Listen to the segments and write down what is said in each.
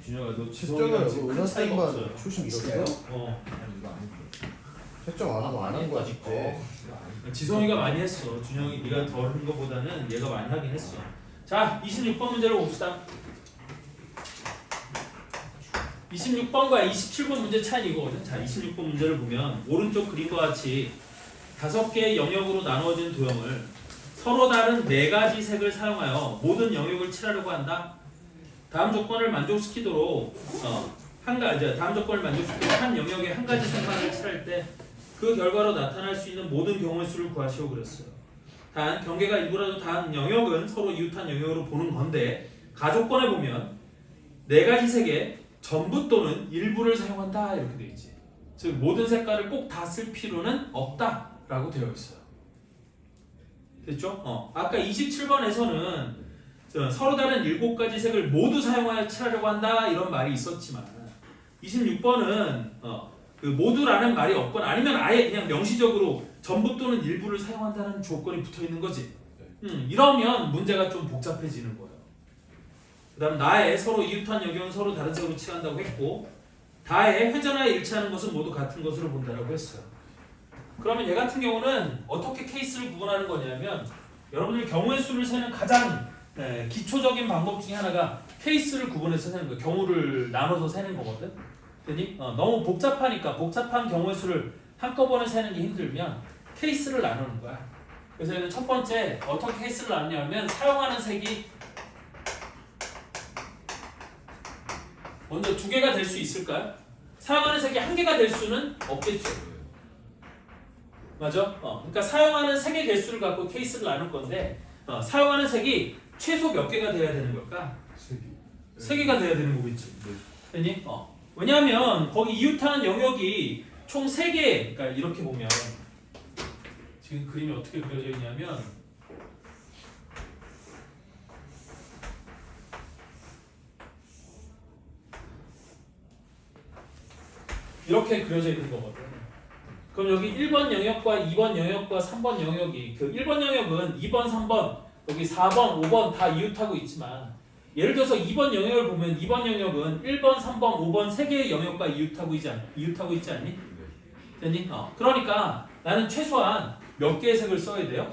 준혁아 너 채점을 지성이랑 큰 차이가 은하쌤만 없어요. 초심 있었어? 아니 이거 채점 안 하고 안 한 거 아직도. 지성이가 많이 했어. 준혁이 네가 덜 한 거보다는 얘가 많이 하긴 했어. 자, 26번 문제를 봅시다. 26번과 27번 문제 차이 이거거든. 자, 26번 문제를 보면 오른쪽 그림과 같이 5개의 영역으로 나누어진 도형을 서로 다른 4가지 색을 사용하여 모든 영역을 칠하려고 한다. 다음 조건을 만족시키도록 다음 조건을 만족시키도록 한 영역에 한 가지 색만을 칠할 때 그 결과로 나타날 수 있는 모든 경우의 수를 구하시오 그랬어요. 단 경계가 일부라도 단 영역은 서로 이웃한 영역으로 보는 건데 가조건에 보면 4가지 색에 전부 또는 일부를 사용한다 이렇게 되어 있지. 즉 모든 색깔을 꼭 다 쓸 필요는 없다라고 되어 있어요. 됐죠? 아까 27번에서는 서로 다른 7가지 색을 모두 사용하여 칠하려고 한다 이런 말이 있었지만 26번은 그 모두라는 말이 없거나 아니면 아예 그냥 명시적으로 전부 또는 일부를 사용한다는 조건이 붙어 있는 거지. 이러면 문제가 좀 복잡해지는 거예요. 그 다음 나의 서로 이웃한 영역은 서로 다른 색으로 칠한다고 했고 다의 회전하여 일치하는 것은 모두 같은 것으로 본다라고 했어요. 그러면 얘 같은 경우는 어떻게 케이스를 구분하는 거냐면 여러분들 경우의 수를 세는 가장 기초적인 방법 중에 하나가 케이스를 구분해서 세는 거예요. 경우를 나눠서 세는 거거든. 되니? 너무 복잡하니까 복잡한 경우의 수를 한꺼번에 세는 게 힘들면 케이스를 나누는 거야. 그래서 얘는 첫 번째 어떻게 케이스를 나누냐면 사용하는 색이 먼저 2개가 될 수 있을까요? 사용하는 색이 1개가 될 수는 없겠죠. 맞아? 그러니까 사용하는 색의 개수를 갖고 케이스를 나눌 건데 사용하는 색이 최소 몇 개가 돼야 되는 걸까? 3개가 돼야 되는 거겠지. 되니? 왜냐하면 거기 이웃하는 영역이 총 3개. 그러니까 이렇게 보면 지금 그림이 어떻게 그려져 있냐면 이렇게 그려져 있는 거거든. 그럼 여기 1번 영역과 2번 영역과 3번 영역이 그 1번 영역은 2번, 3번, 여기 4번, 5번 다 이웃하고 있지만 예를 들어서 2번 영역을 보면 2번 영역은 1번, 3번, 5번 3개의 영역과 이웃하고 있지 않니? 됐니? 그러니까 나는 최소한 몇 개의 색을 써야 돼요?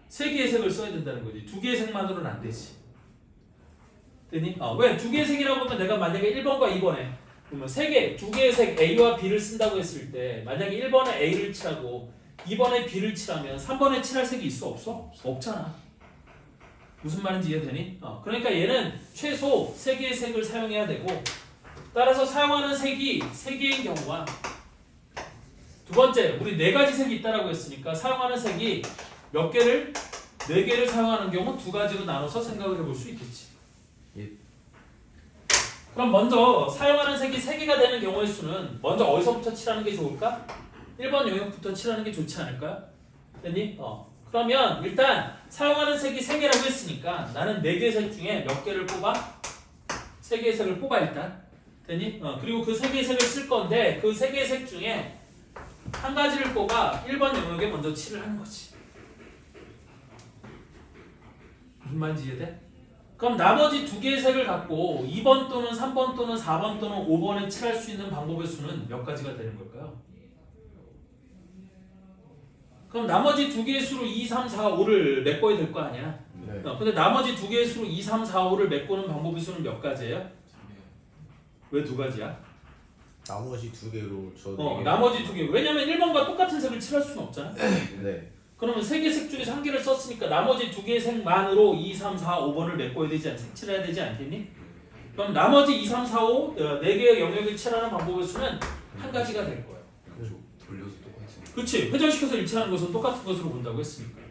3개의 색을 써야 된다는 거지. 2개의 색만으로는 안 되지. 됐니? 왜? 2개의 색이라고 하면 내가 만약에 1번과 2번에 그러면 2개의 색 A와 B를 쓴다고 했을 때 만약에 1번에 A를 칠하고 2번에 B를 칠하면 3번에 칠할 색이 있어? 없어? 없잖아. 무슨 말인지 이해되니? 그러니까 얘는 최소 3개의 색을 사용해야 되고 따라서 사용하는 색이 3개인 경우와 두 번째, 우리 4가지 색이 있다라고 했으니까 사용하는 색이 몇 개를? 4개를 사용하는 경우 2가지로 나눠서 생각을 해볼 수 있겠지. 예. 그럼 먼저 사용하는 색이 3개가 되는 경우의 수는 먼저 어디서부터 칠하는 게 좋을까? 1번 영역부터 칠하는 게 좋지 않을까요? 됐니? 그러면 일단 사용하는 색이 3개라고 했으니까 나는 4개의 색 중에 몇 개를 뽑아? 3개의 색을 뽑아 일단. 됐니? 그리고 그 3개의 색을 쓸 건데 그 3개의 색 중에 한 가지를 뽑아 1번 영역에 먼저 칠을 하는 거지. 무슨 말인지 이해돼? 그럼 나머지 2개의 색을 갖고 2번 또는 3번 또는 4번 또는 5번에 칠할 수 있는 방법의 수는 몇 가지가 되는 걸까요? 그럼 나머지 2개의 수로 2, 3, 4, 5를 메꿔야 될 거 아니야? 네. 근데 나머지 2개의 수로 2, 3, 4, 5를 메꾸는 방법의 수는 몇 가지예요? 왜 2가지야? 나머지 2개로 저 나머지 2개. 왜냐면 1번과 똑같은 색을 칠할 수는 없잖아. 네. 그러면 3개 색 중에서 1개를 썼으니까 나머지 2개의 색만으로 2, 3, 4, 5번을 메꿔야 되지 않, 칠해야 되지 않겠니? 그럼 나머지 2, 3, 4, 5 4개의 영역을 칠하는 방법의 수는 한 가지가 될 거예요. 돌려서 똑같이. 그렇지. 회전시켜서 일치하는 것은 똑같은 것으로 본다고 했으니까.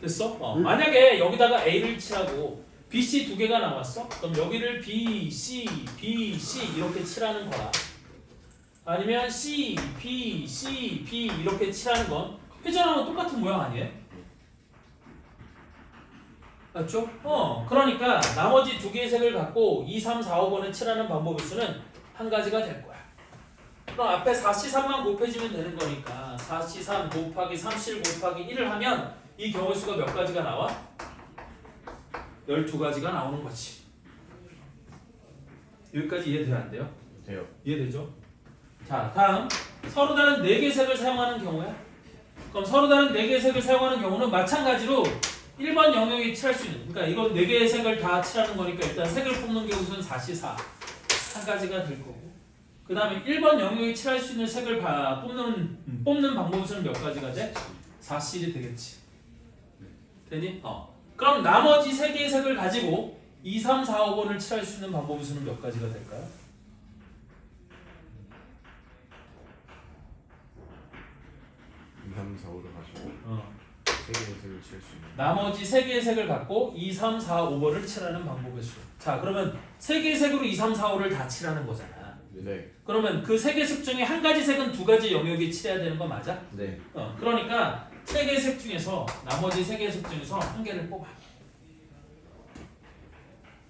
됐어? 만약에 여기다가 A를 칠하고 B, C 2개가 나왔어? 그럼 여기를 B, C, B, C 이렇게 칠하는 거야. 아니면 C, B, C, B 이렇게 칠하는 건 회전하면 똑같은 모양 아니에요? 맞죠? 그러니까 나머지 2개의 색을 갖고 2, 3, 4, 5번에 칠하는 방법의 수는 한 가지가 될 거야. 그럼 앞에 4C3만 곱해지면 되는 거니까 4C3 곱하기 3C1 곱하기 1을 하면 이 경우의 수가 몇 가지가 나와? 12가지가 나오는 거지. 여기까지 이해돼요 안 돼요? 돼요. 이해되죠? 자 다음 서로 다른 4개의 색을 사용하는 경우야. 그럼 서로 다른 4개의 색을 사용하는 경우는 마찬가지로 1번 영역에 칠할 수 있는, 그러니까 이건 4개의 색을 다 칠하는 거니까 일단 색을 뽑는 게 우선 4시4 한 가지가 될 거고, 그 다음에 1번 영역에 칠할 수 있는 색을 뽑는 방법 수는 몇 가지가 돼? 4C이 되겠지. 되니? 그럼 나머지 3개의 색을 가지고 2, 3, 4, 5번을 칠할 수 있는 방법 수는 몇 가지가 될까요? 2, 3, 4, 5를 가지고 3개의 색을 칠 수 있는. 나머지 3개의 색을 갖고 2, 3, 4, 5번을 칠하는 방법의 수. 자 그러면 3개의 색으로 2, 3, 4, 5를 다 칠하는 거잖아. 네. 그러면 그 3개 색 중에 한 가지 색은 2가지 영역에 칠해야 되는 거 맞아? 네. 그러니까 3개의 색 중에서 나머지 3개의 색 중에서 한 개를 뽑아.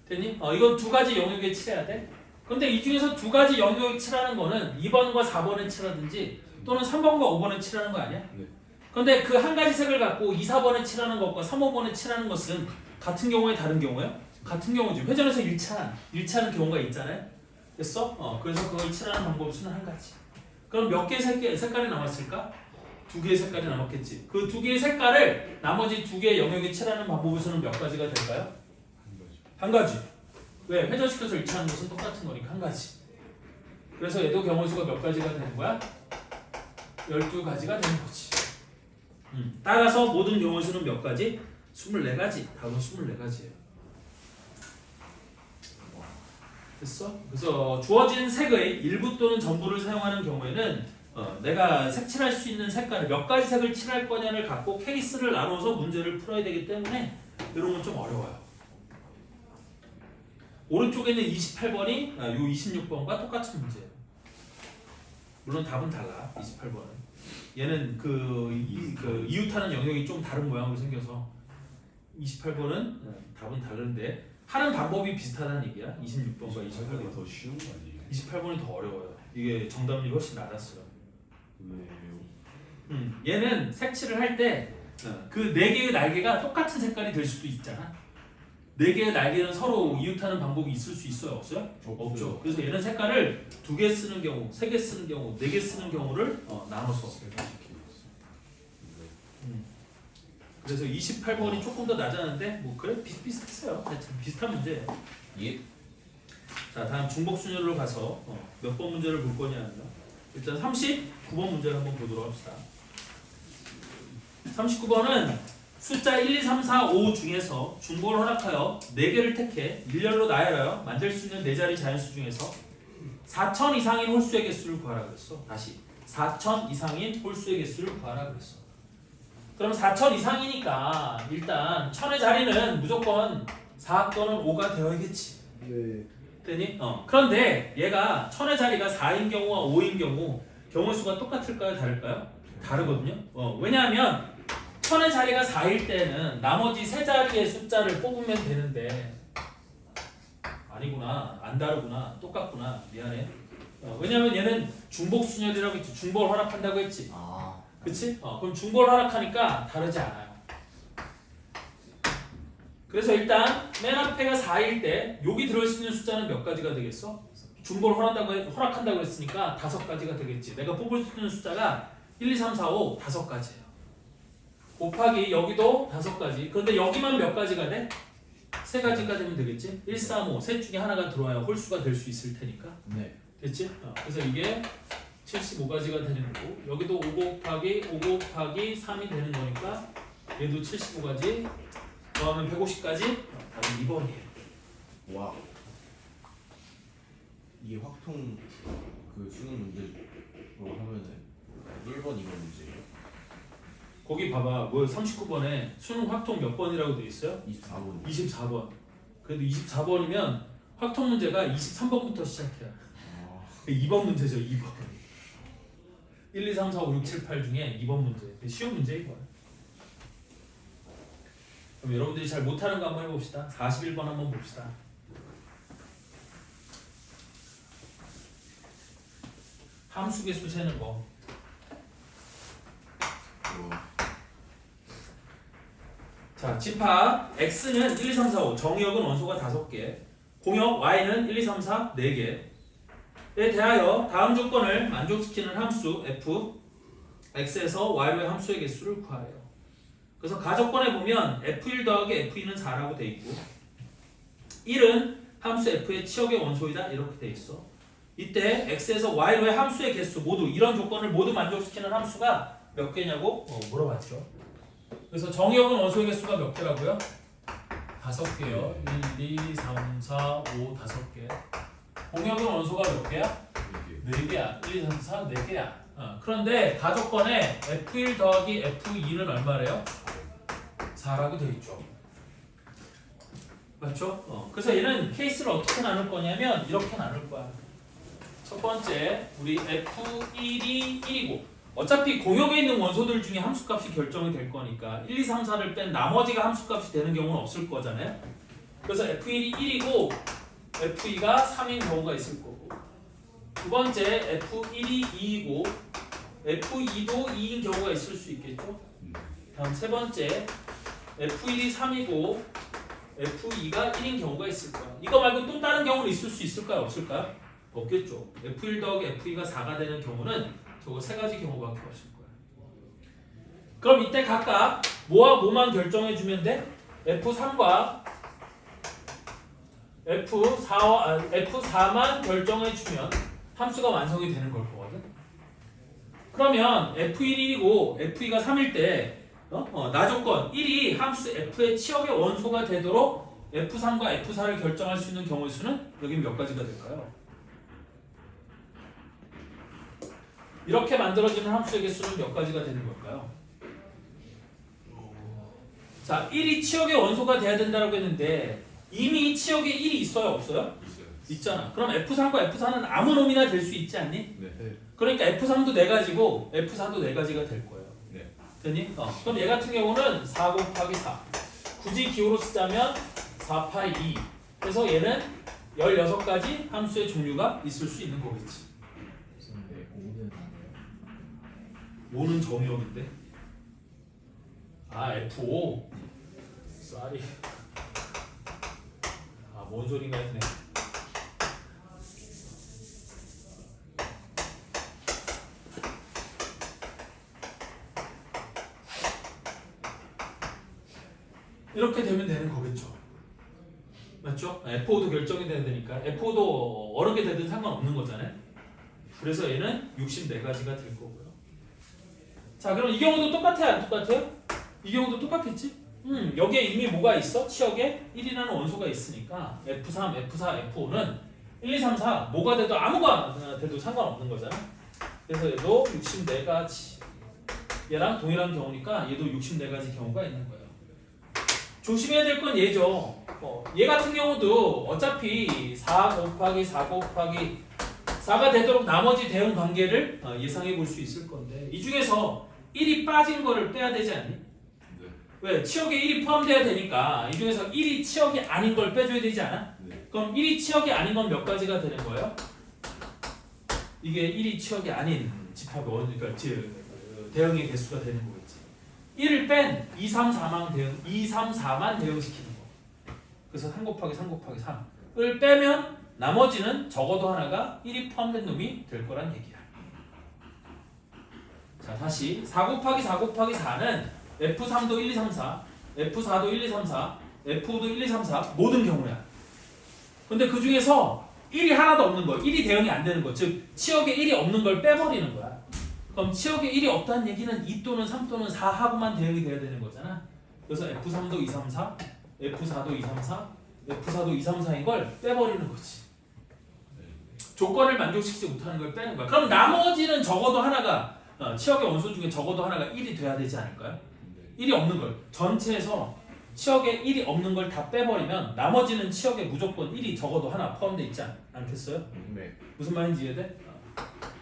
되니? 이건 2가지 영역에 칠해야 돼. 근데 이 중에서 2가지 영역에 칠하는 거는 2번과 4번에 칠하든지 또는 3번과 5번에 칠하는 거 아니야? 네. 근데 그 한 가지 색을 갖고 2, 4번에 칠하는 것과 3, 5번에 칠하는 것은 같은 경우에 다른 경우예요? 같은 경우지. 회전에서 1차하는 경우가 있잖아요. 됐어? 그래서 그걸 칠하는 방법 수는 한 가지. 그럼 몇 개의 색깔이 남았을까? 2개의 색깔이 남았겠지. 그 2개의 색깔을 나머지 2개의 영역에 칠하는 방법 수는 몇 가지가 될까요? 한 가지. 왜? 회전시켜서 일치하는 것은 똑같은 거니까 한 가지. 그래서 얘도 경우수가 몇 가지가 되는 거야? 12가지가 되는 거지. 따라서 모든 경우수는 몇 가지? 24가지. 답은 24가지예요. 됐어? 그래서 주어진 색의 일부 또는 전부를 사용하는 경우에는 내가 색칠할 수 있는 색깔을 몇 가지 색을 칠할 거냐를 갖고 케이스를 나눠서 문제를 풀어야 되기 때문에 이런 건 좀 어려워요. 오른쪽에 있는 28번이 요 26번과 똑같은 문제예요. 물론 답은 달라. 28번은 얘는 이웃하는 영역이 좀 다른 모양으로 생겨서 28번은 답은 다른데 하는 방법이 비슷하다는 얘기야. 26번과 28번이 더 쉬운 거 아니에요? 28번이 더 어려워요. 이게 정답률이 훨씬 낮았어요. 왜요? 얘는 색칠을 할 때 그 4개의 날개가 똑같은 색깔이 될 수도 있잖아. 4개의 날개는 서로 이웃하는 방법이 있을 수 있어요? 없어요? 없죠. 그래서 얘는 색깔을 2개 쓰는 경우, 3개 쓰는 경우, 4개 쓰는 경우를 나눠서. 그래서 28번이 조금 더 낮았는데 뭐 그래 비슷비슷했어요. 하여튼 비슷한 문제예요. 예. 자 다음 중복순열로 가서 몇 번 문제를 볼 거냐면요. 일단 39번 문제를 한번 보도록 합시다. 39번은 숫자 1, 2, 3, 4, 5 중에서 중복을 허락하여 4개를 택해 일렬로 나열하여 만들 수 있는 4자리 자연수 중에서 4,000 이상인 홀수의 개수를 구하라 그랬어. 다시 4,000 이상인 홀수의 개수를 구하라 그랬어. 그럼 4,000 이상이니까 일단 1000의 자리는 무조건 4 또는 5가 되어야겠지. 네. 되니? 그런데 얘가 1000의 자리가 4인 경우와 5인 경우 수가 똑같을까요? 다를까요? 다르거든요. 왜냐하면 1000의 자리가 4일 때는 나머지 3자리의 숫자를 뽑으면 되는데 아니구나. 안 다르구나. 똑같구나. 미안해. 왜냐하면 얘는 중복순열이라고 했지. 중복을 허락한다고 했지. 그치? 그럼 중복을 허락하니까 다르지 않아요. 그래서 일단 맨 앞에가 4일 때 여기 들어있을 수 있는 숫자는 몇 가지가 되겠어? 중복을 허락한다고 했으니까 5가지가 되겠지. 내가 뽑을 수 있는 숫자가 1, 2, 3, 4, 5 5가지예요. 곱하기 여기도 5가지. 그런데 여기만 몇 가지가 돼? 3가지가 되면 되겠지? 1, 3, 5 셋 중에 하나가 들어와야 홀수가 될 수 있을 테니까. 네. 됐지? 그래서 이게 75가지가 되는 거고 여기도 5 곱하기 3이 되는 거니까 얘도 75가지 더하면 150까지 답은 2번이에요. 와. 이게 확통 그 수능 문제로 하면은 1번, 2번 문제예요. 거기 봐봐 뭐 39번에 수능 확통 몇 번이라고 돼 있어요? 24번. 24번. 그래도 24번이면 확통 문제가 23번부터 시작해요. 2번 문제죠. 2번. 1, 2, 3, 4, 5, 6, 7, 8 중에 2번 문제. 쉬운 문제 이거야. 그럼 여러분들이 잘 못하는 거 한번 해봅시다. 41번 한번 봅시다. 함수계수 세는 거. 자, 집합 x는 1, 2, 3, 4, 5. 정의역은 원소가 5개. 공역 y는 1, 2, 3, 4 4개에 대하여 다음 조건을 만족시키는 함수 f x에서 y로의 함수의 개수를 구하래요. 그래서 가조건에 보면 f1 더하기 f2는 4라고 돼 있고 1은 함수 f의 치역의 원소이다 이렇게 돼 있어. 이때 x에서 y로의 함수의 개수 모두 이런 조건을 모두 만족시키는 함수가 몇 개냐고 물어봤죠. 그래서 정의역은 원소의 개수가 몇 개라고요? 5개요. 1, 2, 3, 4, 5, 5개. 공역은 원소가 몇 개야? 이게 4개야. 1, 2, 3, 4, 4개야. 그런데 가조건에 f1 더하기 f2는 얼마래요? 4라고 되어 있죠. 맞죠? 그래서 얘는 케이스를 어떻게 나눌 거냐면 이렇게 나눌 거야. 첫 번째, 우리 f1이 1이고 어차피 공역에 있는 원소들 중에 함수값이 결정이 될 거니까 1, 2, 3, 4를 뺀 나머지가 함수값이 되는 경우는 없을 거잖아요. 그래서 f1이 1이고 f2가 3인 경우가 있을 거고 두 번째, f1이 2이고 f2도 2인 경우가 있을 수 있겠죠. 다음 세 번째, f1이 3이고 f2가 1인 경우가 있을 거야. 이거 말고 또 다른 경우는 있을 수 있을까요? 없을까요? 없겠죠. f1 더하기 f2가 4가 되는 경우는 저거 세 가지 경우밖에 없을 거야. 그럼 이때 각각 뭐와 뭐만 결정해 주면 돼? f3과 f4만 결정해 주면 함수가 완성이 되는 걸 거거든. 그러면 f1이 1이고 f2가 3일 때 나 조건 1이 함수 f의 치역의 원소가 되도록 f3과 f4를 결정할 수 있는 경우의 수는 여기 몇 가지가 될까요? 이렇게 만들어지는 함수의 개수는 몇 가지가 되는 걸까요? 자, 1이 치역의 원소가 돼야 된다고 했는데 이미 치역에 1이 있어요? 없어요? 있어요. 있잖아. 그럼 F3과 F4는 아무 놈이나 될 수 있지 않니? 네. 그러니까 F3도 4가지고 F4도 4가지가 될 거예요. 네. 됐니? 그럼 얘 같은 경우는 4 곱하기 4. 굳이 기호로 쓰자면 4, 8, 2. 그래서 얘는 16가지 함수의 종류가 있을 수 있는 거겠지. 근데 5는 안 해요. 5는 정의역인데. 아, F5. 쏘리. 아, 뭔 소린가 했네. 이렇게 되면 되는 거겠죠. 맞죠? F5도 결정이 돼야 되니까 F5도 어느 게 되든 상관없는 거잖아요. 그래서 얘는 64가지가 될 거고요. 자, 그럼 이 경우도 똑같아요? 안 똑같아요? 이 경우도 똑같겠지? 여기에 이미 뭐가 있어? 치역에 1이라는 원소가 있으니까 F3, F4, F5는 1, 2, 3, 4 뭐가 돼도 아무가 돼도 상관없는 거잖아. 그래서 얘도 64가지. 얘랑 동일한 경우니까 얘도 64가지 경우가 있는 거예요. 조심해야 될 건 얘죠. 얘 같은 경우도 어차피 4 곱하기 4 곱하기 4가 되도록 나머지 대응 관계를 예상해 볼 수 있을 건데 이 중에서 1이 빠진 거를 빼야 되지 않니? 네. 왜? 치역에 1이 포함돼야 되니까 이 중에서 1이 치역이 아닌 걸 빼줘야 되지 않아? 네. 그럼 1이 치역이 아닌 건 몇 가지가 되는 거예요? 이게 1이 치역이 아닌 집합의 그러니까 대응의 개수가 되는 거겠지. 1을 뺀 2, 3, 4만 대응시키는 거. 그래서 3 곱하기 3 곱하기 3을 빼면 나머지는 적어도 하나가 1이 포함된 놈이 될 거란 얘기야. 자, 다시 4 곱하기 4 곱하기 4는 F3도 1, 2, 3, 4, F4도 1, 2, 3, 4, F5도 1, 2, 3, 4 모든 경우야. 근데 그 중에서 1이 하나도 없는 거, 1이 대응이 안 되는 거, 즉 치역에 1이 없는 걸 빼버리는 거야. 그럼 치역에 1이 없다는 얘기는 2 또는 3 또는 4하고만 대응이 돼야 되는 거잖아. 그래서 F3도 2, 3, 4, F4도 2, 3, 4, F4도 2, 3, 4인 걸 빼버리는 거지. 조건을 만족시키지 못하는 걸 빼는 거야. 그럼 나머지는 적어도 하나가 치역의 원소 중에 적어도 하나가 1이 돼야 되지 않을까요? 1이 없는 걸 전체에서 치역에 1이 없는 걸 다 빼버리면 나머지는 치역에 무조건 1이 적어도 하나 포함되어 있지 않겠어요? 네. 무슨 말인지 이해돼?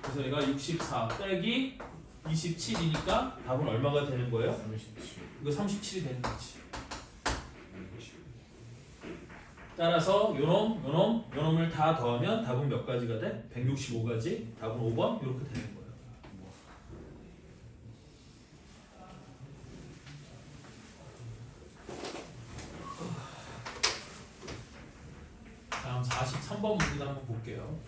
그래서 얘가 64 빼기 27이니까 답은 얼마가 되는 거예요? 37. 이거 37이 되는 거지. 따라서 요놈을 다 더하면 답은 몇 가지가 돼? 165가지. 답은 5번 이렇게 되는 거예요. 다음 43번 문제도 한번 볼게요.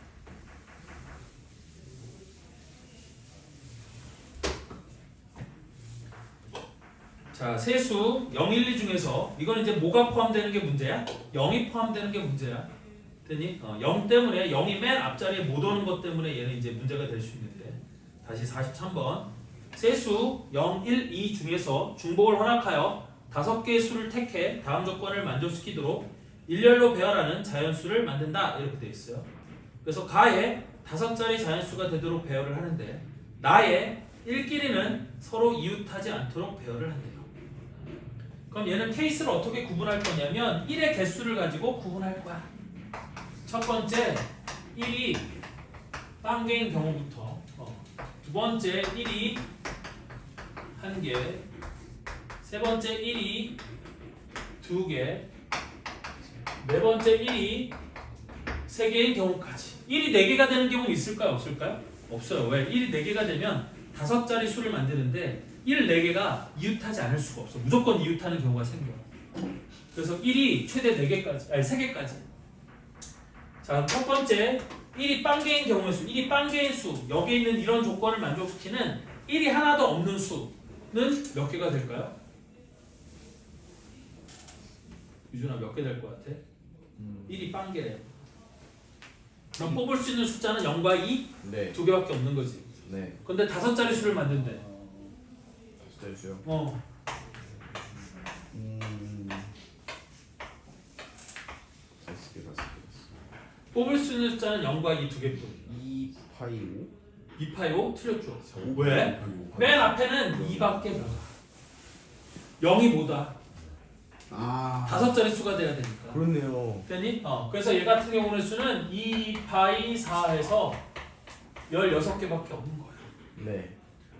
자, 세수 0, 1, 2 중에서 이건 이제 뭐가 포함되는 게 문제야? 0이 포함되는 게 문제야. 되니? 0 때문에 0이 맨 앞자리에 못 오는 것 때문에 얘는 이제 문제가 될 수 있는데 다시 43번 세수 0, 1, 2 중에서 중복을 혼합하여 5개의 수를 택해 다음 조건을 만족시키도록 일렬로 배열하는 자연수를 만든다 이렇게 되어 있어요. 그래서 가에 5자리 자연수가 되도록 배열을 하는데 나의 1끼리는 서로 이웃하지 않도록 배열을 한대요. 그럼 얘는 케이스를 어떻게 구분할 거냐면 1의 개수를 가지고 구분할 거야. 첫 번째 1이 빵개인 경우부터 두 번째 1이 1개, 세 번째 1이 2개, 네 번째 1이 3개인 경우까지. 1이 4개가 되는 경우는 있을까요? 없을까요? 없어요. 왜? 1이 4개가 되면 5자리 수를 만드는데 1, 4개가 이웃하지 않을 수가 없어. 무조건 이웃하는 경우가 생겨. 그래서 1이 최대 4개까지, 아니 3개까지. 자, 첫 번째 1이 빵개인 경우의 수, 1이 빵개인 수, 여기에 있는 이런 조건을 만족시키는 1이 하나도 없는 수는 몇 개가 될까요? 유준아 몇 개 될 것 같아? 1이 빵개래. 그럼 뽑을 수 있는 숫자는 0과 2? 네. 2개밖에 없는 거지. 네. 근데 5자리 수를 만든대. 기다려주세요. 뽑을 수 있는 숫자는 0과 2 2개뿐. 2파이 2파이고 틀렸죠. 5? 왜? 맨 앞에는 2밖에 들어가. 0이 뭐다? 아 5자리 수가 돼야 되니까. 그렇네요. 됐니? 그래서 얘 같은 경우는 수는 2파이 4에서 16개밖에 없는 거야. 네.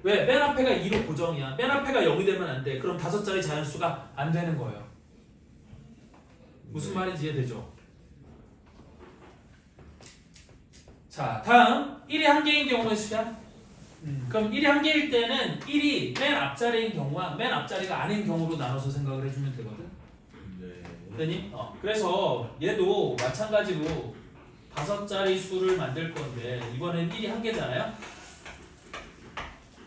왜? 맨 앞에가 2로 고정이야. 맨 앞에가 0이 되면 안 돼. 그럼 5자리 자연수가 안 되는 거예요. 무슨 말인지 이해되죠? 자, 다음 1이 1개인 경우의 수야. 그럼 1이 1개일 때는 1이 맨 앞자리인 경우와 맨 앞자리가 아닌 경우로 나눠서 생각을 해주면 되거든. 네. 되니? 그래서 얘도 마찬가지로 5자리 수를 만들 건데 이번엔 1이 1개잖아요.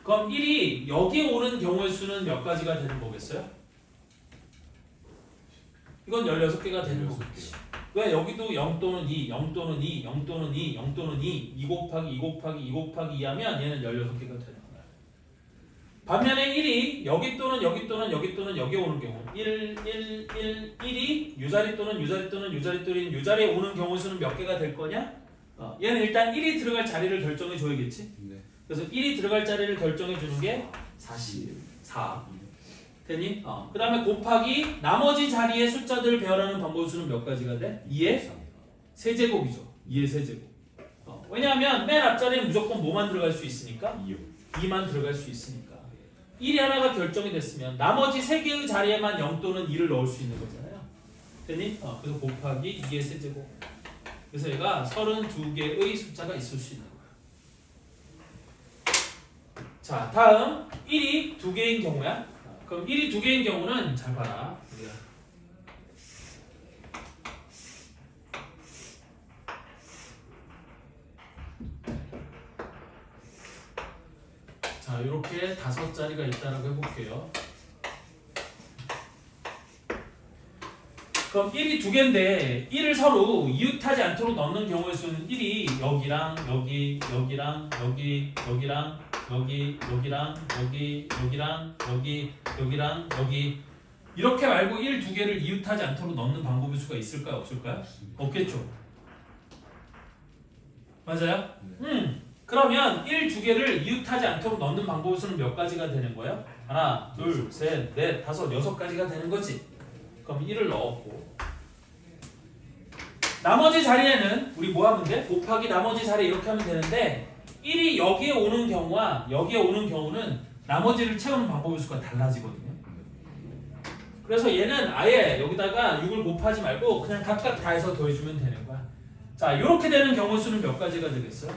그럼 1이 여기 오는 경우의 수는 몇 가지가 되는 거겠어요? 이건 16개가 되는 거겠지. 왜? 여기도 0 또는 2, 0 또는 2, 0 또는 2, 0 또는 2, 2 곱하기 2 곱하기 2 곱하기 2 하면 얘는 16개가 되는 거야. 반면에 1이 여기 또는 여기 또는 여기 또는 여기 오는 경우 1이 유자리 또는 유자리 또는 유자리 또는 유자리에 오는 경우 수는 몇 개가 될 거냐? 얘는 일단 1이 들어갈 자리를 결정해 줘야겠지? 네. 그래서 1이 들어갈 자리를 결정해 주는 게 44. 되니? 그 다음에 곱하기 나머지 자리의 숫자들을 배열하는 방법 수는 몇 가지가 돼? 2의 세제곱이죠. 2의 세제곱. 왜냐하면 맨 앞자리는 무조건 뭐만 들어갈 수 있으니까? 2만 들어갈 수 있으니까. 1이 하나가 결정이 됐으면 나머지 3개의 자리에만 0 또는 2를 넣을 수 있는 거잖아요. 되니? 그래서 곱하기 2의 세제곱. 그래서 얘가 32개의 숫자가 있을 수 있는 거예요. 자, 다음 1이 2개인 경우야. 그럼 1이 2개인 경우는 잘 봐라. 자, 이렇게 5자리가 있다라고 해볼게요. 그럼 1이 2개인데 1을 서로 이웃하지 않도록 넣는 경우의 수는 1이 여기랑 여기, 여기랑 여기, 여기랑 여기, 여기랑 여기, 여기랑 여기, 여기랑 여기 이렇게 말고 1, 2개를 이웃하지 않도록 넣는 방법의 수가 있을까요? 없을까요? 없겠죠. 맞아요? 그러면 1, 2개를 이웃하지 않도록 넣는 방법의 수는 몇 가지가 되는 거예요? 하나, 둘, 셋, 넷, 다섯, 6가지가 되는 거지. 그럼 1을 넣었고 나머지 자리에는 우리 뭐 하면 돼? 곱하기 나머지 자리 이렇게 하면 되는데 1이 여기에 오는 경우와 여기에 오는 경우는 나머지를 채우는 방법의 수가 달라지거든요. 그래서 얘는 아예 여기다가 6을 곱하지 말고 그냥 각각 다 해서 더해주면 되는 거야. 자, 이렇게 되는 경우 수는 몇 가지가 되겠어요?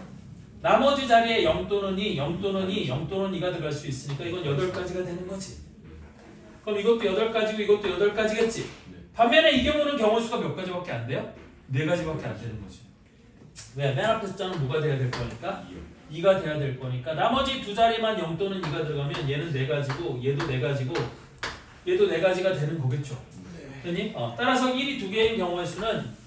나머지 자리에 0 또는 2, 0 또는 2, 0 또는 2가 들어갈 수 있으니까 이건 8가지가 되는 거지. 그럼 이것도 8가지고 이것도 8가지겠지. 반면에 이 경우는 경우 수가 몇 가지밖에 안 돼요? 네 가지밖에 안 되는 거지. 왜? 맨 앞에 숫자는 뭐가 돼야 될 거니까? 2가 돼야 될 거니까 나머지 두 자리만 0 또는 2가 들어가면 얘는 4가지고 얘도 4가지고 얘도 4가지가 되는 거겠죠. 됐니? 따라서 1이 2개인 경우의 수는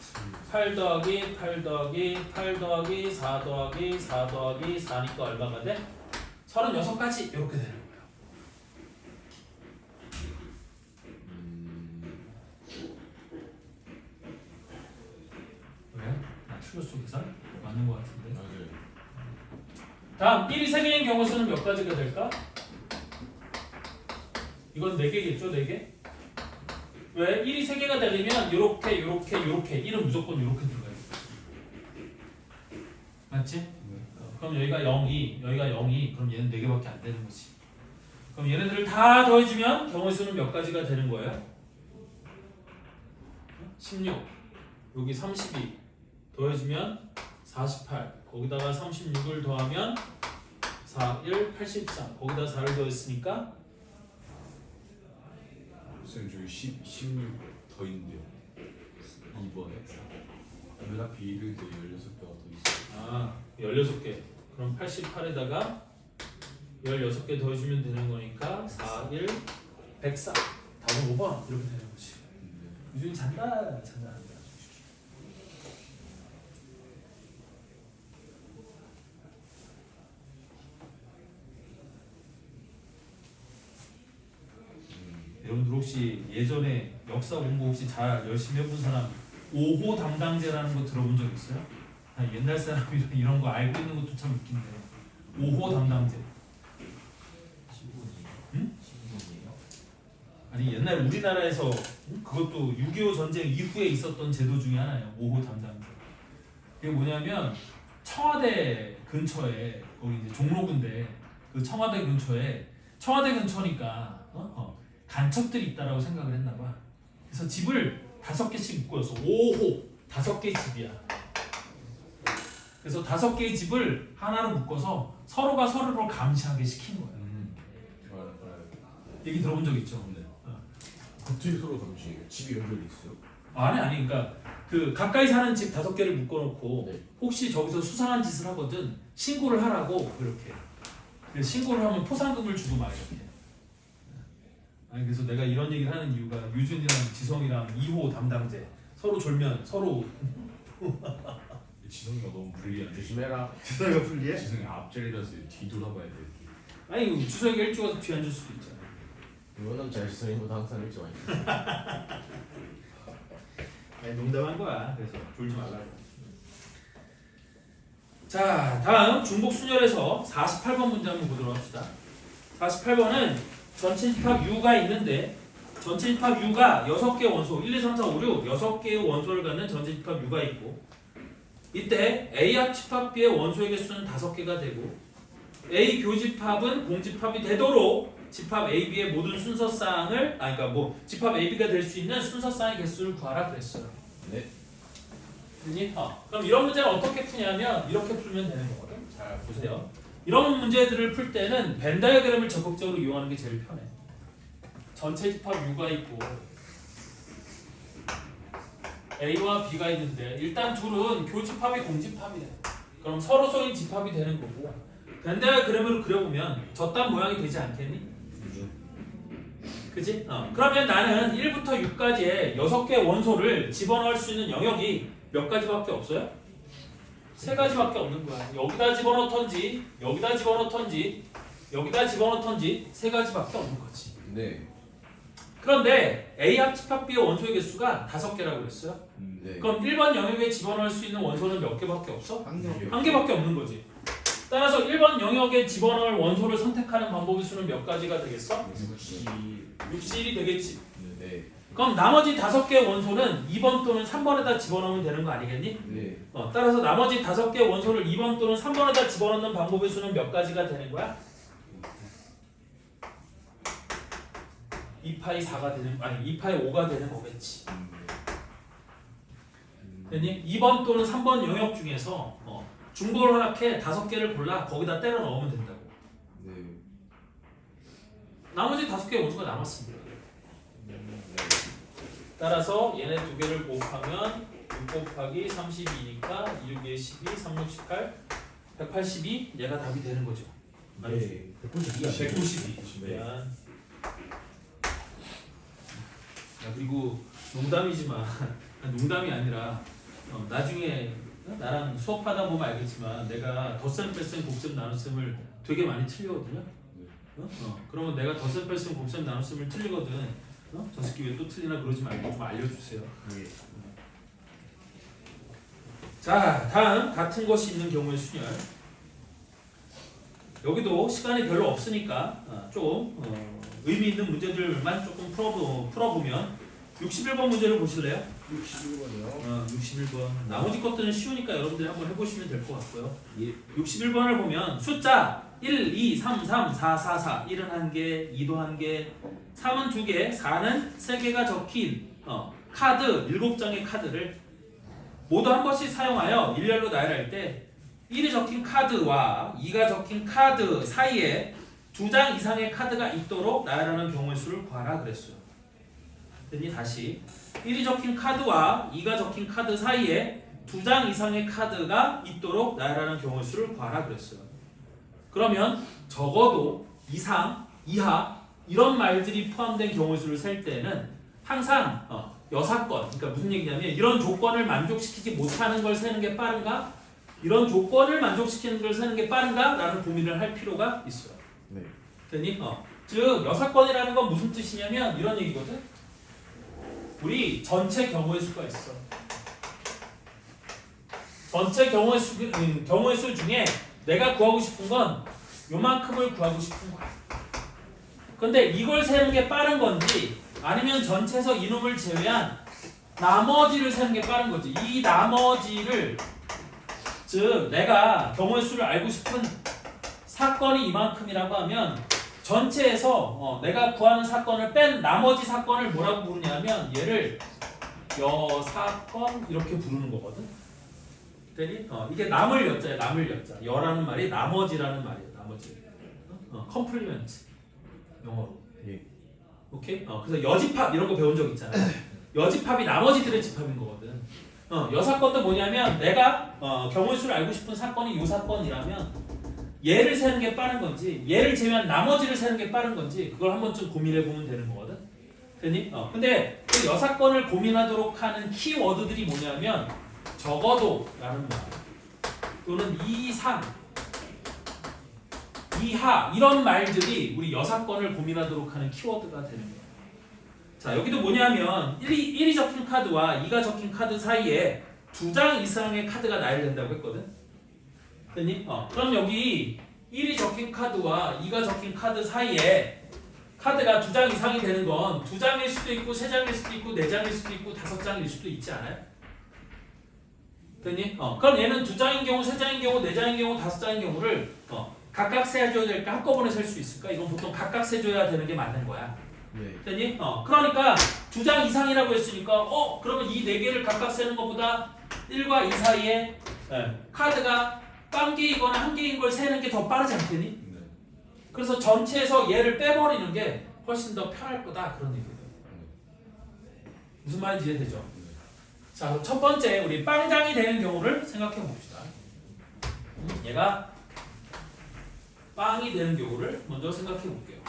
8 더하기 8 더하기 8 더하기 4 더하기 4 더하기 4니까 얼마가 돼? 36가지 이렇게 되는 거예요. 왜? 나 틀렸어 계산? 맞는 거 같은데. 맞아요. 다음 1이 3개인 경우 수는 몇 가지가 될까? 이건 4개겠죠? 4개? 왜? 1이 3개가 되려면 요렇게 요렇게 요렇게 1은 무조건 요렇게 들어가야 돼. 맞지? 그럼 여기가 0, 2, 여기가 0, 2 그럼 얘는 4개밖에 안 되는 거지. 그럼 얘네들을 다 더해주면 경우의 수는 몇 가지가 되는 거예요? 16 여기 32 더해주면 48 거기다가 36을 더하면 4, 1, 83 거기다 4를 더했으니까 쌤 저기 16 더 있는데요. 2번에 왜 하필 1을 더 16개가 더 있어요? 아 16개 그럼 88에다가 16개 더해주면 되는 거니까 4, 1, 104 답은 5번 이렇게 되는 거지. 유준이 잔다. 여러분들 혹시 예전에 역사 공부 혹시 잘 열심히 해본 사람 5호 담당제라는 거 들어본 적 있어요? 옛날 사람이 이런 거 알고 있는 것도 참 웃긴데 5호 담당제. 응? 아니 옛날 우리나라에서 그것도 6.25 전쟁 이후에 있었던 제도 중에 하나예요. 5호 담당제. 그게 뭐냐면 청와대 근처에 거기 이제 종로군데 그 청와대 근처니까 간첩들이 있다라고 생각을 했나 봐. 그래서 집을 5개씩 묶어서 5호 5개의 집이야. 그래서 5개의 집을 하나로 묶어서 서로가 서로를 감시하게 시킨 거야. 얘기 들어본 적 있죠? 네. 어떻게 서로 감시해요? 집이 연결돼 있어요? 아니 그러니까 그 가까이 사는 집 5개를 묶어놓고 네. 혹시 저기서 수상한 짓을 하거든 신고를 하라고 그렇게. 그래서 신고를 하면 포상금을 주고 막 이렇게. 아니 그래서 내가 이런 얘기를 하는 이유가 유준이랑 지성이랑 2호 담당제 서로 졸면 서로 지성이가 너무 불리한데. 조심해라. 지성이가 불리해? 지성이 앞자리라서 뒤돌아봐야 돼. 아니 주성이가 일찍 와서 뒤에 앉을 수도 있잖아. 이거는 제 지성이보다 항상 일찍 와 있어요. 아니 농담한 거야. 그래서 졸지 말라고. 자 다음 중복 순열에서 48번 문제 한번 보도록 합시다. 48번은 전체 집합 U가 있는데 전체 집합 U가 6개의 원소 1, 2, 3, 4, 5, 6 6개의 원소를 갖는 전체 집합 U가 있고 이때 A 합 집합 B의 원소의 개수는 5개가 되고 A 교집합은 공집합이 되도록 집합 AB의 모든 순서쌍을 그러니까 뭐 집합 AB가 될 수 있는 순서쌍의 개수를 구하라 그랬어요. 네. 됐니? 그럼 이런 문제는 어떻게 푸냐면 이렇게 풀면 되는 거거든. 잘 보세요. 이런 문제들을 풀 때는 벤 다이어그램을 적극적으로 이용하는 게 제일 편해. 전체 집합 U가 있고 A와 B가 있는데 일단 둘은 교집합이 공집합이야. 그럼 서로서인 집합이 되는 거고 벤 다이어그램으로 그려보면 저딴 모양이 되지 않겠니? 그치? 그러면 나는 1부터 6까지의 6개의 원소를 집어넣을 수 있는 영역이 몇 가지밖에 없어요? 3가지밖에 없는 거야. 여기다 집어넣던지 여기다 집어넣던지 여기다 집어넣던지 3가지밖에 없는 거지. 네. 그런데 A 합 집합 B의 원소의 개수가 5개라고 그랬어요. 네. 그럼 1번 영역에 집어넣을 수 있는 원소는 몇 개밖에 없어? 한 개. 한 개밖에 없는 거지. 따라서 1번 영역에 집어넣을 원소를 선택하는 방법의 수는 몇 가지가 되겠어? 61이 되겠지. 네. 그럼 나머지 5개의 원소는 2번 또는 3번에다 집어넣으면 되는 거 아니겠니? 네. 따라서 나머지 5개의 원소를 2번 또는 3번에다 집어넣는 방법의 수는 몇 가지가 되는 거야? 2파이 4가 되는, 아니 2파이 5가 되는 거겠지. 됐니? 2번 또는 3번 영역 중에서 중복을 허락해 5개를 골라 거기다 때려 넣으면 된다고. 네. 나머지 5개의 원소가 남았습니다. 따라서 얘네 2개를 곱하면 6 곱하기 32니까 6에 12, 3, 6, 18, 182 얘가 답이 되는 거죠. 네. 192. 네. 야, 그리고 농담이지만 농담이 아니라 나중에 나랑 수업하다 보면 알겠지만 내가 덧셈, 뺄셈, 곱셈, 나눗셈을 되게 많이 틀리거든요. 그러면 내가 덧셈, 뺄셈, 곱셈, 나눗셈을 틀리거든. 저 새끼 왜 또 틀리나 그러지 말고 좀 알려주세요. 네. 자, 다음 같은 것이 있는 경우의 순열. 여기도 시간이 별로 없으니까 좀 의미 있는 문제들만 조금 풀어보면 61번 문제를 보실래요? 61번이요. 61번. 나머지 것들은 쉬우니까 여러분들이 한번 해보시면 될 것 같고요. 예. 61번을 보면 숫자 1, 2, 3, 3, 4, 4, 4 1은 1개, 2도 1개, 3은 2개, 4는 3개가 적힌 카드 7장의 카드를 모두 한 번씩 사용하여 일렬로 나열할 때 1이 적힌 카드와 2가 적힌 카드 사이에 2장 이상의 카드가 있도록 나열하는 경우의 수를 구하라 그랬어요. 됐니? 다시 1이 적힌 카드와 2가 적힌 카드 사이에 2장 이상의 카드가 있도록 나열하는 경우의 수를 구하라 그랬어요. 그러면 적어도 이상, 이하 이런 말들이 포함된 경우의 수를 셀 때는 항상 여사건, 그러니까 무슨 얘기냐면 이런 조건을 만족시키지 못하는 걸 세는 게 빠른가? 이런 조건을 만족시키는 걸 세는 게 빠른가? 라는 고민을 할 필요가 있어요. 네. 됐니? 즉 여사건이라는 건 무슨 뜻이냐면 이런 얘기거든. 우리 전체 경우의 수가 있어. 전체 경우의 수 중에 내가 구하고 싶은 건 요만큼을 구하고 싶은 거야. 근데 이걸 세는 게 빠른 건지 아니면 전체에서 이놈을 제외한 나머지를 세는 게 빠른 거지. 이 나머지를 즉 내가 경우의 수를 알고 싶은 사건이 이만큼이라고 하면 전체에서 내가 구하는 사건을 뺀 나머지 사건을 뭐라고 부르냐면 얘를 여사건 이렇게 부르는 거거든. 되니? 이게 남을 여자야. 남을 여자. 여라는 말이 나머지라는 말이에요. 나머지. 컴플리멘트 영어로. 예. 오케이? 그래서 여집합 이런 거 배운 적 있잖아. 여집합이 나머지들의 집합인 거거든. 여사건도 뭐냐면 내가 경우의 수를 알고 싶은 사건이 요 사건이라면 얘를 세는 게 빠른 건지 얘를 제외한 나머지를 세는 게 빠른 건지 그걸 한 번쯤 고민해 보면 되는 거거든. 되니? 근데 그 여사건을 고민하도록 하는 키워드들이 뭐냐면 적어도 라는 말 또는 이상, 이하 이런 말들이 우리 여사건을 고민하도록 하는 키워드가 되는 거예요. 자, 여기도 뭐냐면 1이 적힌 카드와 2가 적힌 카드 사이에 2장 이상의 카드가 나열된다고 했거든. 됐니? 그럼 여기 1이 적힌 카드와 2가 적힌 카드 사이에 카드가 2장 이상이 되는 건 2장일 수도 있고 3장일 수도 있고 4장일 수도 있고 5장일 수도 있지 않아요? 됐니? 그럼 얘는 2장인 경우, 3장인 경우, 4장인 경우, 5장인 경우를 각각 세줘야 될까? 한꺼번에 셀 수 있을까? 이건 보통 각각 세줘야 되는 게 맞는 거야. 네. 됐니? 그러니까 2장 이상이라고 했으니까 그러면 이 4개를 각각 세는 것보다 1과 2 사이에 카드가 1개이거나 1개인 걸 세는 게 더 빠르지 않겠니? 네. 그래서 전체에서 얘를 빼버리는 게 훨씬 더 편할 거다 그런 얘기예요. 무슨 말인지 이해되죠? 네. 자, 그럼 첫 번째 우리 빵장이 되는 경우를 생각해 봅시다. 얘가 빵이 되는 경우를 먼저 생각해 볼게요.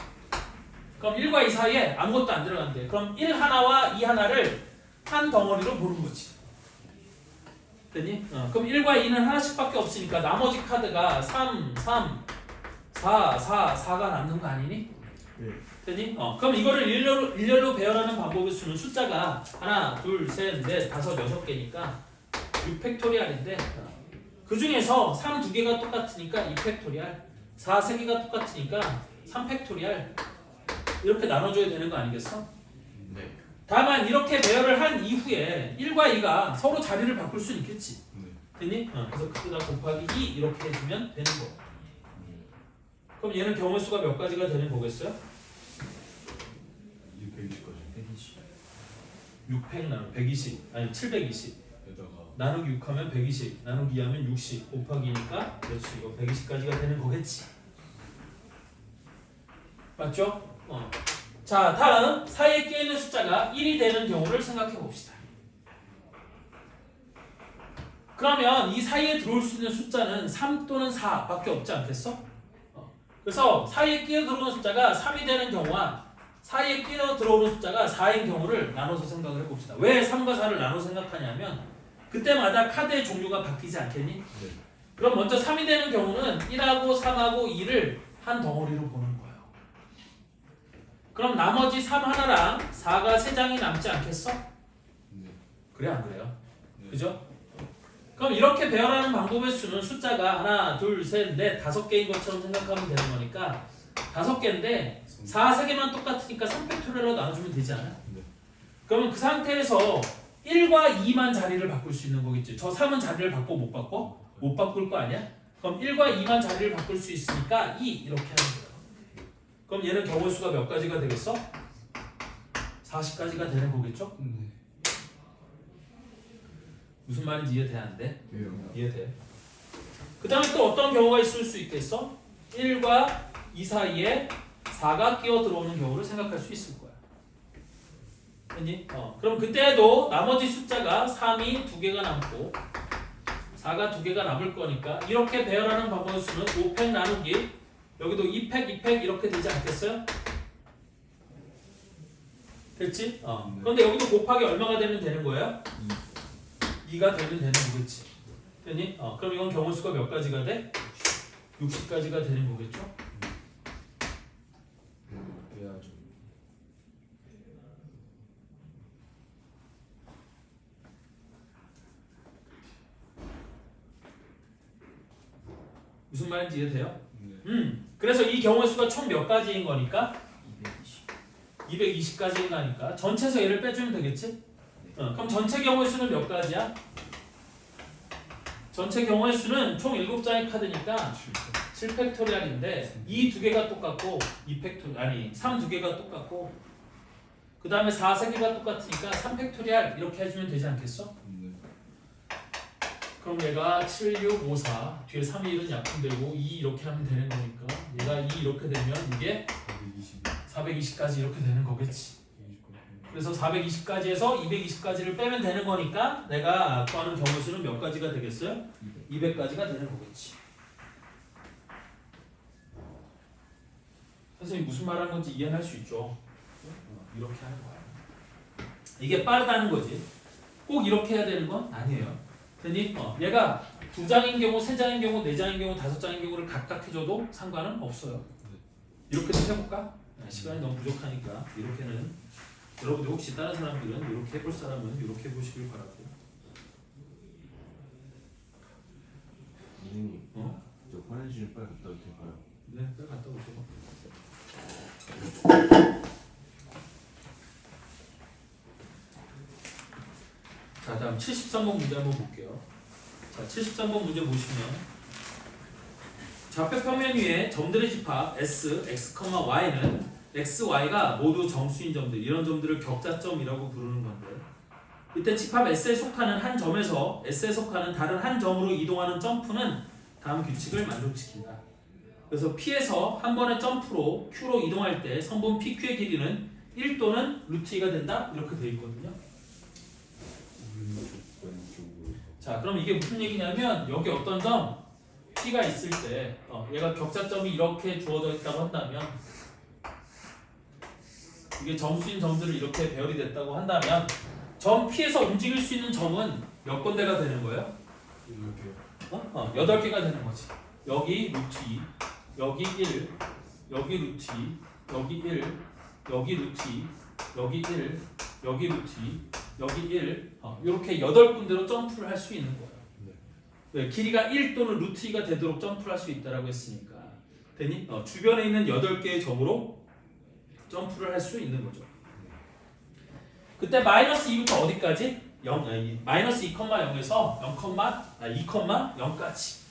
그럼 1과 2 사이에 아무것도 안 들어간대. 그럼 1 하나와 2 하나를 한 덩어리로 보는 거지. 됐니? 그럼 1과 2는 하나씩밖에 없으니까 나머지 카드가 3, 3, 4, 4, 4가 남는 거 아니니? 네. 됐니? 그럼 이거를 일렬로 배열하는 방법의 수는 숫자가 하나, 둘, 셋, 넷, 다섯, 6개니까 6팩토리알인데 그 중에서 3 2개가 똑같으니까 2팩토리알, 4 3개가 똑같으니까 3팩토리알 이렇게 나눠줘야 되는 거 아니겠어? 네. 다만 이렇게 배열을 한 이후에 1과 2가 서로 자리를 바꿀 수 있겠지. 네. 됐니? 그래서 그때다 곱하기 2 이렇게 해주면 되는 거. 그럼 얘는 경우의 수가 몇 가지가 되는 거겠어요? 220까지 600 나누 120 아니 720 에다가 나누기 6 하면 120 나누기 2 하면 60 곱하기니까 그렇지 이거 120까지가 되는 거겠지. 맞죠? 자, 다음 사이에 끼어있는 숫자가 1이 되는 경우를 생각해 봅시다. 그러면 이 사이에 들어올 수 있는 숫자는 3 또는 4밖에 없지 않겠어? 그래서 사이에 끼어 들어오는 숫자가 3이 되는 경우와 사이에 끼어 들어오는 숫자가 4인 경우를 나눠서 생각을 해봅시다. 왜 3과 4를 나눠서 생각하냐면 그때마다 카드의 종류가 바뀌지 않겠니? 네. 그럼 먼저 3이 되는 경우는 1하고 3하고 2를 한 덩어리로 보는 거예요. 그럼 나머지 3 하나랑 4가 3장이 남지 않겠어? 네. 그래 안 그래요? 네. 그죠? 그럼 이렇게 배열하는 방법의 수는 숫자가 하나, 둘, 셋, 넷, 5개인 것처럼 생각하면 되는 거니까 5개인데 4, 3개만 똑같으니까 3팩토리얼로 나눠주면 되지 않아? 네. 그러면 그 상태에서 1과 2만 자리를 바꿀 수 있는 거겠지. 저 3은 자리를 바꿔 못 바꿔? 못 바꿀 거 아니야? 그럼 1과 2만 자리를 바꿀 수 있으니까 2 이렇게 하는 거야. 그럼 얘는 경우 수가 몇 가지가 되겠어? 40가지가 되는 거겠죠? 네. 무슨 말인지 이해돼 안 돼? 왜요? 이해돼. 그 다음에 또 어떤 경우가 있을 수 있겠어? 1과 2 사이에 4가 끼어 들어오는 경우를 생각할 수 있을 거야. 됐니? 그럼 그때도 나머지 숫자가 3이 2개가 남고 4가 2개가 남을 거니까 이렇게 배열하는 방법의 수는 5팩 나누기 여기도 2팩, 2팩 이렇게 되지 않겠어요? 됐지? 그런데 여기도 곱하기 얼마가 되면 되는 거예요? 2가 되면 되는 거겠지. 됐니? 그럼 이건 경우 수가 몇 가지가 돼? 60가지가 되는 거겠죠? 해야죠. 무슨 말인지 이해돼요? 네. 그래서 이 경우의 수가 총 몇 가지인 거니까? 220. 220가지인 거니까 전체에서 얘를 빼주면 되겠지? 그럼 전체 경우의 수는 몇 가지야? 전체 경우의 수는 총 7장의 카드니까 7팩토리얼인데 이 두 개가 똑같고 2팩토리얼 아니 3 두 개가 똑같고 그 다음에 4 세 개가 똑같으니까 3팩토리얼 이렇게 해주면 되지 않겠어? 네. 그럼 얘가 7, 6, 5, 4 뒤에 3이 1은 약분되고 2 이렇게 하면 되는 거니까 얘가 2 이렇게 되면 이게 120. 420까지 이렇게 되는 거겠지. 그래서 420까지에서 220까지를 빼면 되는 거니까 내가 구하는 경우 수는 몇 가지가 되겠어요? 200까지가 되는 거겠지. 선생님 무슨 말하는 건지 이해할 수 있죠? 이렇게 하는 거야. 이게 빠르다는 거지. 꼭 이렇게 해야 되는 건 아니에요. 됐니? 얘가 2장인 경우, 3장인 경우, 4장인 경우, 5장인 경우를 각각 해줘도 상관은 없어요. 이렇게도 해볼까? 시간이 너무 부족하니까 이렇게는 여러분들 혹시 다른 사람들은 이렇게 해볼 사람은 이렇게 해보시길 바라고. 선생님, 저 화장실 빨리 갔다 올 테니까요. 네, 빨리 갔다 오세요. 자, 다음 73번 문제 한번 볼게요. 자, 73번 문제 보시면 좌표 평면 위에 점들의 집합 S, X, Y는 X, Y가 모두 정수인 점들, 이런 점들을 격자점이라고 부르는 건데 이때 집합 S에 속하는 한 점에서 S에 속하는 다른 한 점으로 이동하는 점프는 다음 규칙을 만족시킨다. 그래서 P에서 한 번의 점프로 Q로 이동할 때 선분 PQ의 길이는 1 또는 루트 2가 된다? 이렇게 되어 있거든요. 왼쪽으로. 자, 그럼 이게 무슨 얘기냐면 여기 어떤 점 P가 있을 때 얘가 격자점이 이렇게 주어져 있다고 한다면 이게 점수인 점들을 이렇게 배열이 됐다고 한다면 점 P에서 움직일 수 있는 점은 몇 군데가 되는 거예요? 이렇게. 8개가 되는 거지. 여기 루트 2, 여기 1, 여기 루트 2, 여기 1, 여기 루트 2, 여기 1, 여기 루트 2, 여기 1 이렇게 8군데로 점프를 할 수 있는 거예요. 네, 길이가 1 또는 루트 2가 되도록 점프를 할 수 있다고 했으니까 되니? 주변에 있는 8개의 점으로 점프를 할 수 있는 거죠. 그때 마이너스 2부터 어디까지? 마이너스 2,0에서 2,0까지.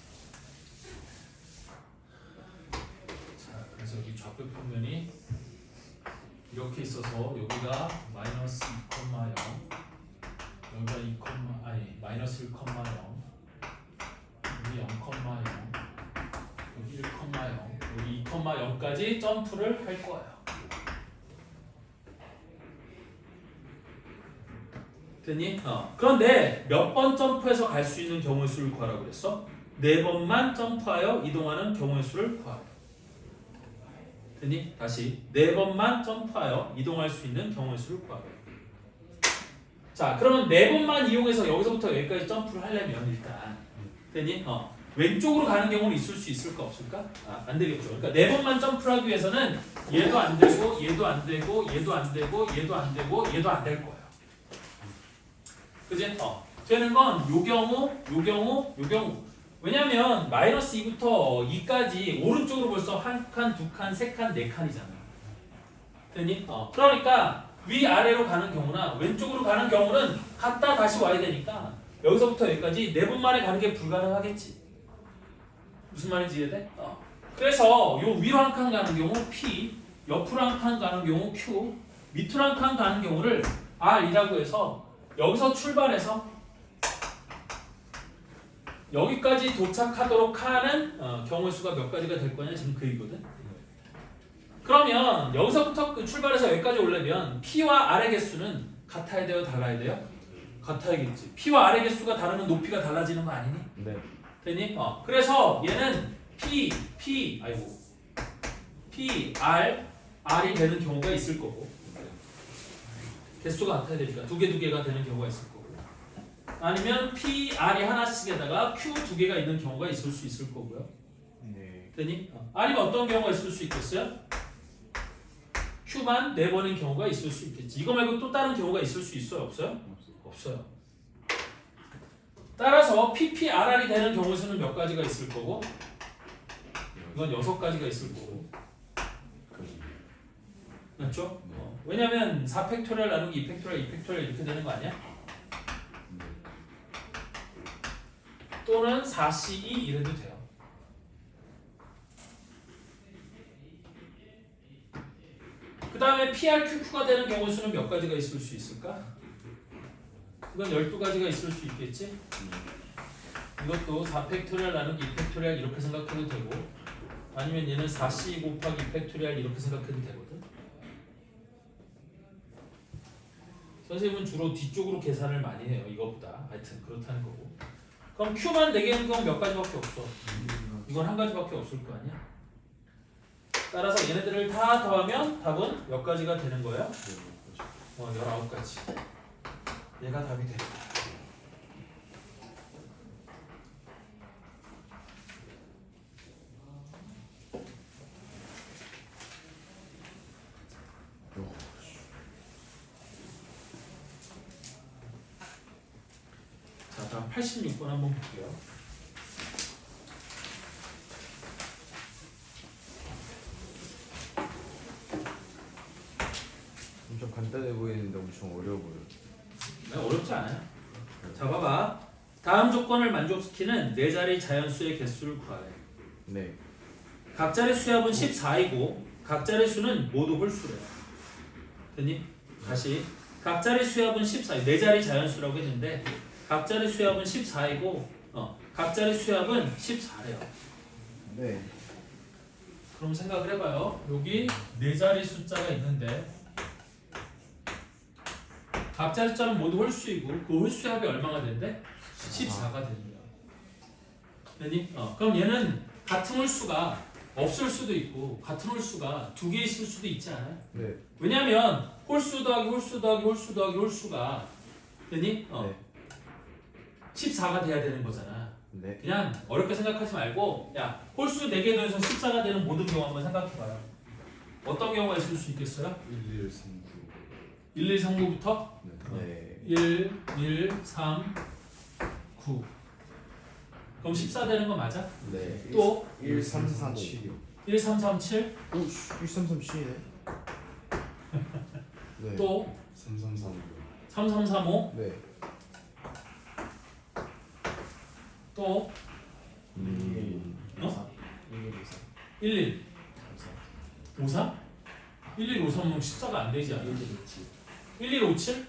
자, 그래서 여기 좌표 평면이 이렇게 있어서 여기가 마이너스 2,0, 여기가 마이너스 1,0, 여기 0,0, 여기 1,0, 여기 2,0까지 점프를 할 거예요. 됐니? 그런데 몇 번 점프해서 갈 수 있는 경우의 수를 구하라고 그랬어? 4번만 점프하여 이동하는 경우의 수를 구하라. 됐니? 다시 4번만 점프하여 이동할 수 있는 경우의 수를 구하라. 자, 그러면 4번만 이용해서 여기서부터 여기까지 점프를 하려면 일단 됐니? 왼쪽으로 가는 경우는 있을 수 있을까 없을까? 안 되겠죠. 그러니까 4번만 점프를 하기 위해서는 얘도 안 되고 얘도 안 되고 얘도 안 되고 얘도 안 되고 얘도 안 될 거예요. 그지? 되는 건 요 경우, 요 경우, 요 경우. 왜냐면 마이너스 2부터 2까지 오른쪽으로 벌써 한 칸, 두 칸, 세 칸, 네 칸이잖아. 됐니? 그러니까 위아래로 가는 경우나 왼쪽으로 가는 경우는 갔다 다시 와야 되니까 여기서부터 여기까지 4번 만에 가는 게 불가능하겠지. 무슨 말인지 이해돼? 그래서 요 위로 한 칸 가는 경우 P, 옆으로 한 칸 가는 경우 Q, 밑으로 한 칸 가는 경우를 R이라고 해서 여기서 출발해서 여기까지 도착하도록 하는 경우의 수가 몇 가지가 될 거냐 지금 그 얘기거든. 그러면 여기서부터 출발해서 여기까지 오려면 P와 R의 개수는 같아야 돼요? 달라야 돼요? 같아야겠지. P와 R의 개수가 다르면 높이가 달라지는 거 아니니? 네. 됐니? 그래서 얘는 R이 되는 경우가 있을 거고 개수가 같아야 되니까 두 개가 되는 경우가 있을 거고 아니면 R이 하나씩에다가 Q 2개가 있는 경우가 있을 수 있을 거고요. 네. 됐니? 아니면 어떤 경우가 있을 수 있겠어요? Q만 4번인 경우가 있을 수 있겠지. 이거 말고 또 다른 경우가 있을 수 있어요? 없어요? 없어요. 따라서 PPRR이 되는 경우 수는 몇 가지가 있을 거고 이건 6가지가 있을 거고 맞죠? 왜냐면 4팩토리얼 나누기 2팩토리얼 2팩토리얼 이렇게 되는 거 아니야? 또는 4C2 이래도 돼요. 그 다음에 PRQQ가 되는 경우 수는 몇 가지가 있을 수 있을까? 이건 12가지가 있을 수 있겠지? 이것도 4팩토리얼 나누기 2팩토리얼 이렇게 생각해도 되고 아니면 얘는 4C 곱하기 2팩토리얼 이렇게 생각해도 되거든. 선생님은 주로 뒤쪽으로 계산을 많이 해요. 이거보다. 하여튼 그렇다는 거고. 그럼 Q만 4개인 경우 몇 가지밖에 없어. 이건 한 가지밖에 없을 거 아니야. 따라서 얘네들을 다 더하면 답은 몇 가지가 되는 거예요? 19가지. 얘가 답이 돼. 자, 다음 86번 한번 볼게요. 엄청 간단해 보이는데 엄청 어려워 보여요. 네, 어렵지 않아요. 자, 봐봐. 다음 조건을 만족시키는 4자리 자연수의 개수를 구하래. 네. 각자리 수합은 14이고 각자리 수는 모두 홀수래요. 됐니? 다시. 각자리 수합은 14. 4자리 자연수라고 했는데 각자리 수합은 14이고 각자리 수합은 14래요. 네. 그럼 생각을 해봐요. 여기 4자리 숫자가 있는데 각자리 숫자는 모두 홀수이고 그 홀수의 합이 얼마가 된대? 14가 되는 거야. 됐니? 그럼 얘는 같은 홀수가 없을 수도 있고 같은 홀수가 2개 있을 수도 있지 않아요? 네. 왜냐면 홀수 더하기 홀수 더하기 홀수 더하기 홀수가 됐니? 네. 14가 돼야 되는 거잖아. 네. 그냥 어렵게 생각하지 말고 야 홀수 4개 더해서 14가 되는 모든 경우 한번 생각해봐요. 어떤 경우가 있을 수 있겠어요? 1, 2, 3, 9. 1, 2, 3, 9부터 네. 1, 1, 3, 9 그럼 14 되는 거 맞아? 네. 또 1, 3, 4, 7이요. 1, 3, 3, 7 오, 1, 3, 3, 7이네. 네. 또 3, 3, 3, 5. 3, 3, 3, 5 네. 또 1, 1, 1 5, 3 1, 1, 5, 3은 14가 안 되지 않아? 1, 1, 5, 7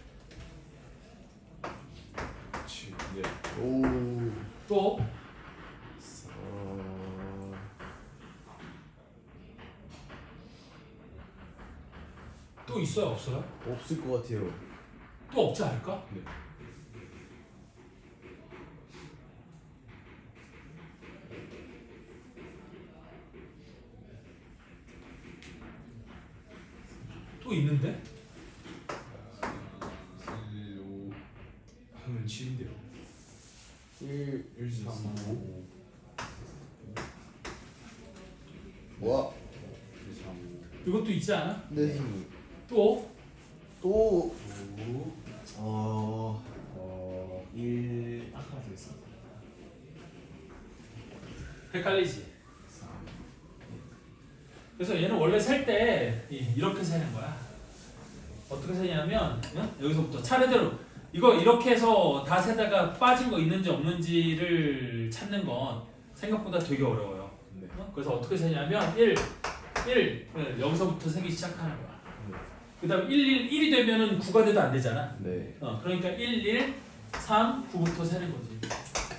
7. 네. 오. 또 또 있어요 없어요? 없을 것 같아요. 또 없지 않을까? 네. 또 있는데? 1, 5 하면 7인데요. 1, 1, 3, 5 와. 1, 3, 이것도 있지 않아? 네 선생님. 또? 또 5 1 아까 됐어. 헷갈리지? 3 그래서 얘는 원래 셀 때 이렇게 세는 거야. 어떻게 세냐면 응? 여기서부터 차례대로 이거 이렇게 해서 다 세다가 빠진 거 있는지 없는지를 찾는 건 생각보다 되게 어려워요. 네. 어? 그래서 어떻게 세냐면 1 여기서부터 세기 시작하는 거야. 그 다음 1이 되면은 9가 돼도 안 되잖아. 네. 그러니까 1, 3, 9부터 세는 거지.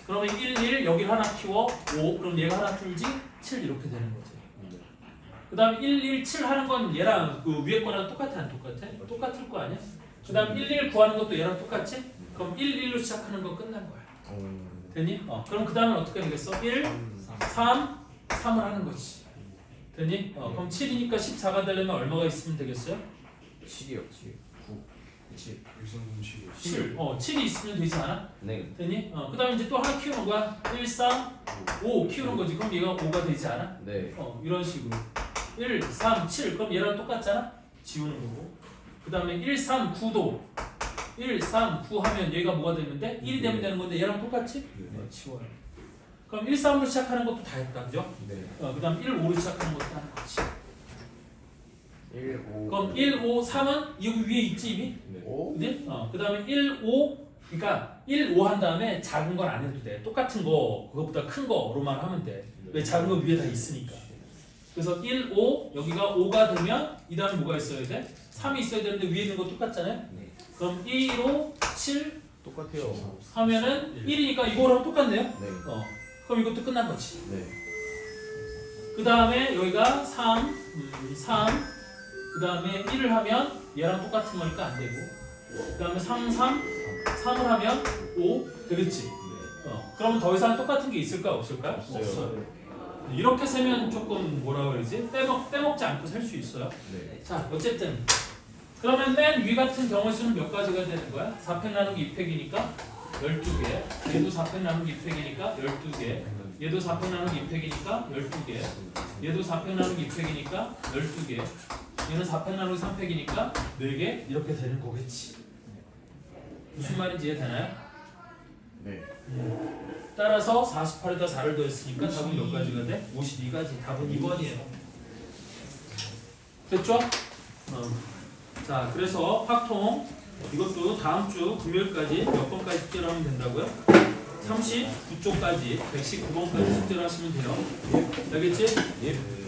그러면 1 여기를 하나 키워 5 그럼 얘가 하나 줄지 7 이렇게 되는 거지. 네. 그 다음 1, 7 하는 건 얘랑 그 위에 거랑 똑같아 안 똑같아? 똑같을 거 아니야? 그 다음 1 구하는 것도 얘랑 똑같지? 그럼 1로 시작하는 건 끝난 거야. 되니? 그럼 그 다음에 어떻게 되겠어? 1, 3, 3을 하는 거지. 되니? 그럼 7이니까 14가 되려면 얼마가 있으면 되겠어요? 7이요. 7. 9. 7. 1, 3, 7 7. 7이 있으면 되지 않아? 네. 되니? 그 다음에 이제 또 하나 키우는 거야. 1, 3, 5 키우는 거지. 그럼 얘가 5가 되지 않아? 네. 이런 식으로 1, 3, 7 그럼 얘랑 똑같잖아? 지우는 거고 그 다음에 1, 3, 9도 1, 3, 9 하면 얘가 뭐가 되면 돼? 1이 되면 되는 건데 얘랑 똑같지? 네. 지워요. 그럼 1, 3으로 시작하는 것도 다 했다 그죠? 네. 그 다음 1, 5로 시작하는 것도 하는 거지 1, 5. 그럼 1, 5, 3은 여기 위에 있지 이미? 네. 5? 그지? 그 다음에 1, 5 그러니까 1, 5 한 다음에 작은 건 안 해도 돼 똑같은 거 그것보다 큰 거로만 하면 돼왜 작은 거 위에 다 있으니까 그래서 1, 5 여기가 5가 되면 이 다음에 뭐가 있어야 돼? 3이 있어야 되는데 위에 있는 거 똑같잖아요? 네. 그럼 1, 5, 7 똑같아요. 하면은 1이니까 이거랑 똑같네요? 네. 그럼 이것도 끝난 거지 네. 그 다음에 여기가 3, 3 그 다음에 1을 하면 얘랑 똑같은 거니까 안 되고 그 다음에 3, 3을 하면 5 되겠지? 그러면 더 이상 똑같은 게 있을까 없을까? 없어요. 이렇게 세면 조금 뭐라 그러지? 빼먹지 않고 셀 수 있어요. 네. 자, 어쨌든 그러면 맨 위 같은 경우의 수는 몇 가지가 되는 거야? 4팩 나누기 2팩이니까 12개 얘도 4팩 나누기 2팩이니까 12개 얘도 4팩 나누기 2팩이니까 12개 얘도 4팩 나누기 2팩이니까 12개 얘는 4팩 나누기 3팩이니까 4개 이렇게 되는 거겠지. 무슨 말인지 이해되나요? 네. 따라서 48에다 4를 더했으니까 답은 몇 가지가 돼? 52가지. 답은 2번이에요. 됐죠? 자, 그래서 확통 이것도 다음 주 금요일까지 몇 번까지 숙제를 하면 된다고요? 39쪽까지 119번까지 숙제를 하시면 돼요. 알겠지? 예.